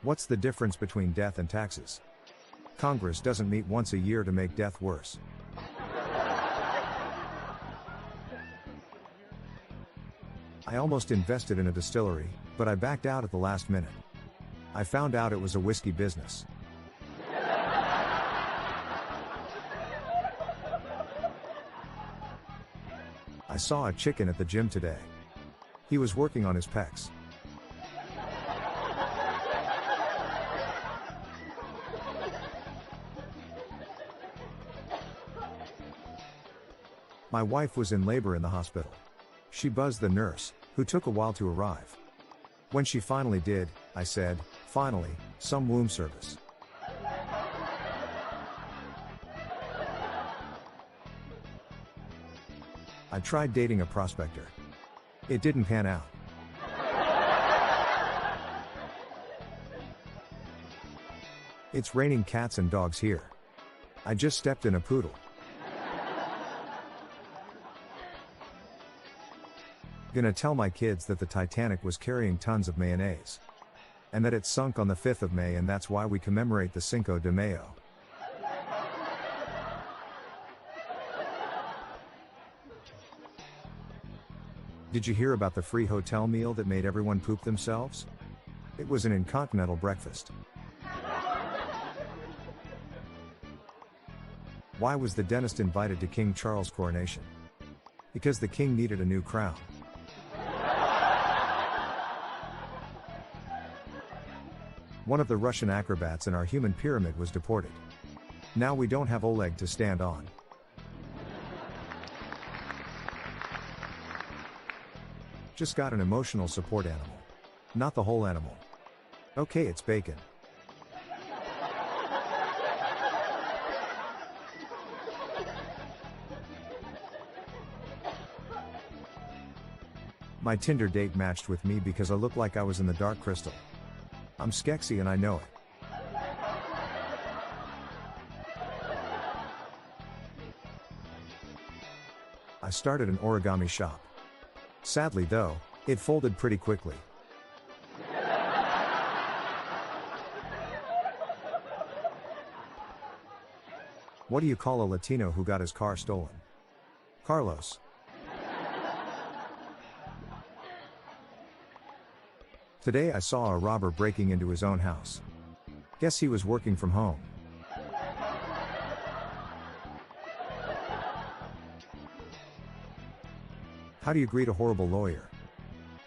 What's the difference between death and taxes? Congress doesn't meet once a year to make death worse. I almost invested in a distillery, but I backed out at the last minute. I found out it was a whiskey business. I saw a chicken at the gym today. He was working on his pecs. My wife was in labor in the hospital. She buzzed the nurse, who took a while to arrive. When she finally did, I said, "Finally, some womb service." I tried dating a prospector. It didn't pan out. It's raining cats and dogs here. I just stepped in a poodle. Gonna tell my kids that the Titanic was carrying tons of mayonnaise. And that it sunk on the 5th of May, and that's why we commemorate the Cinco de Mayo. Did you hear about the free hotel meal that made everyone poop themselves? It was an intercontinental breakfast. Why was the dentist invited to King Charles' coronation? Because the king needed a new crown. One of the Russian acrobats in our human pyramid was deported. Now we don't have Oleg to stand on. Just got an emotional support animal. Not the whole animal. Okay, it's bacon. My Tinder date matched with me because I looked like I was in the Dark Crystal. I'm skexy and I know it. I started an origami shop. Sadly though, it folded pretty quickly. What do you call a Latino who got his car stolen? Carlos. Today I saw a robber breaking into his own house. Guess he was working from home. How do you greet a horrible lawyer?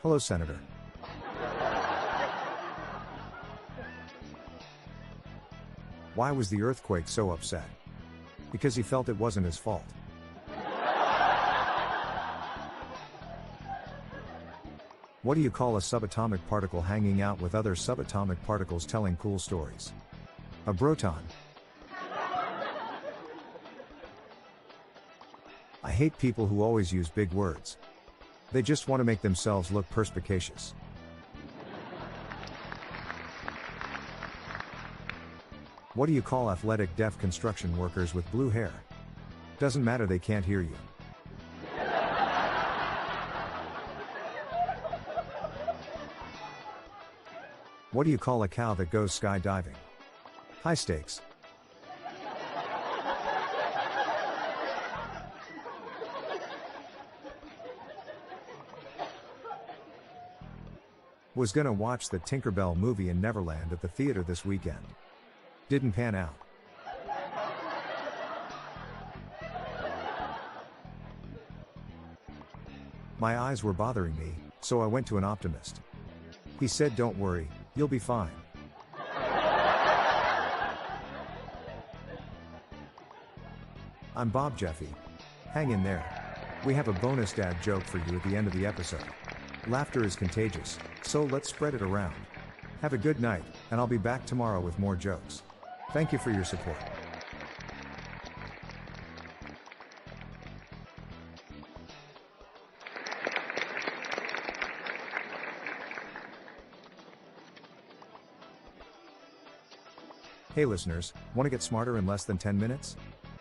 Hello, Senator. Why was the earthquake so upset? Because he felt it wasn't his fault. What do you call a subatomic particle hanging out with other subatomic particles telling cool stories? A broton. I hate people who always use big words. They just want to make themselves look perspicacious. What do you call athletic deaf construction workers with blue hair? Doesn't matter, they can't hear you. What do you call a cow that goes skydiving? High stakes. Was gonna watch the Tinkerbell movie in Neverland at the theater this weekend. Didn't pan out. My eyes were bothering me, so I went to an optimist. He said, "Don't worry, you'll be fine." I'm Bob Jeffy. Hang in there. We have a bonus dad joke for you at the end of the episode. Laughter is contagious, so let's spread it around. Have a good night, and I'll be back tomorrow with more jokes. Thank you for your support. Hey listeners, want to get smarter in less than 10 minutes?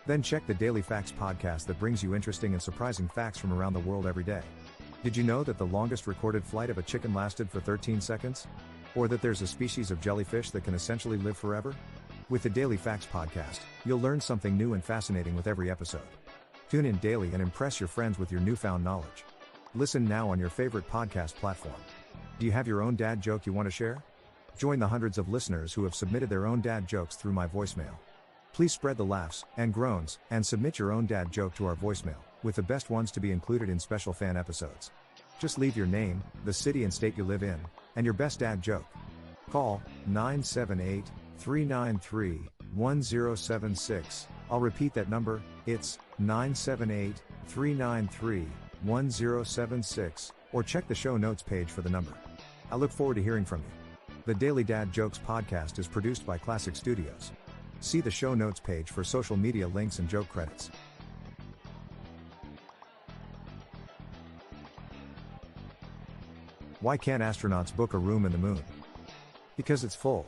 Then check the Daily Facts podcast that brings you interesting and surprising facts from around the world every day. Did you know that the longest recorded flight of a chicken lasted for 13 seconds? Or that there's a species of jellyfish that can essentially live forever? With the Daily Facts podcast, you'll learn something new and fascinating with every episode. Tune in daily and impress your friends with your newfound knowledge. Listen now on your favorite podcast platform. Do you have your own dad joke you want to share? Join the hundreds of listeners who have submitted their own dad jokes through my voicemail. Please spread the laughs and groans and submit your own dad joke to our voicemail, with the best ones to be included in special fan episodes. Just leave your name, the city and state you live in, and your best dad joke. Call 978-393-1076. I'll repeat that number, it's 978-393-1076, or check the show notes page for the number. I look forward to hearing from you. The Daily Dad Jokes podcast is produced by Classic Studios. See the show notes page for social media links and joke credits. Why can't astronauts book a room in the moon? Because it's full.